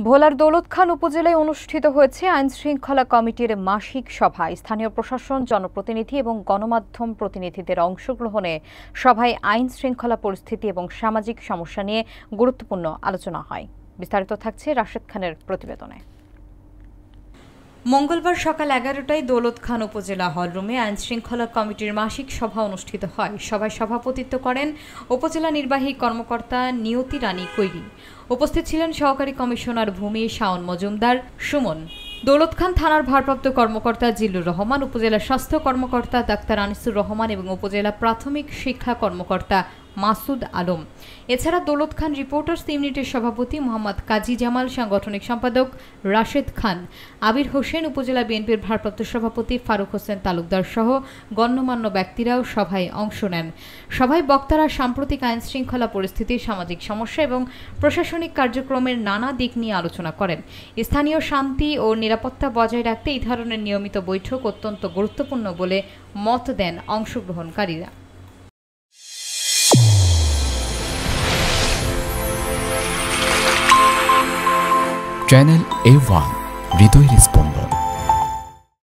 ভোলার দৌলতখান উপজেলায় অনুষ্ঠিত হয়েছে আইন শৃঙ্খলা কমিটির মাসিক সভায় স্থানীয় প্রশাসন, জনপ্রতিনিধি এবং গণমাধ্যম প্রতিনিধিদের অংশগ্রহণে সভায় আইন শৃঙ্খলা পরিস্থিতি এবং সামাজিক সমস্যা নিয়ে গুরুত্বপূর্ণ আলোচনা হয়। বিস্তারিত থাকছে রাশেদ খানের প্রতিবেদনে। মঙ্গলবার সকাল 11টায় দৌলতখান উপজেলা হলরুমে আইন শৃঙ্খলা কমিটির মাসিক সভা অনুষ্ঠিত হয়। সভায় সভাপতিত্ব করেন উপজেলা নির্বাহী কর্মকর্তা নিয়তি রানী কৈরি। উপস্থিত ছিলেন সহকারী কমিশনার ভূমি শাওন মজুমদার সুমন, দৌলতখান থানার ভারপ্রাপ্ত কর্মকর্তা জিল্লুর রহমান, উপজেলা স্বাস্থ্য কর্মকর্তা ডাক্তার আনিসুর রহমান এবং উপজেলা প্রাথমিক শিক্ষা কর্মকর্তা মাসুদ আলম। এছাড়া দৌলতখান রিপোর্টার্স ইউনিটের সভাপতি মোহাম্মদ কাজী জামাল, সাংগঠনিক সম্পাদক রাশেদ খান, আবির হোসেন, উপজেলা বিএনপির ভারপ্রাপ্ত সভাপতি ফারুক হোসেন তালুকদার সহ গণ্যমান্য ব্যক্তিরাও সভায় অংশ নেন। সভায় বক্তারা সাম্প্রতিক আইন শৃঙ্খলা পরিস্থিতি, সামাজিক সমস্যা এবং প্রশাসনিক কার্যক্রমের নানা দিক নিয়ে আলোচনা করেন। স্থানীয় শান্তি ও নিরাপত্তা বজায় রাখতে এই ধরনের নিয়মিত বৈঠক অত্যন্ত গুরুত্বপূর্ণ বলে মত দেন অংশগ্রহণকারীরা। চ্যানেল A1 হৃদয়ের স্পন্দন।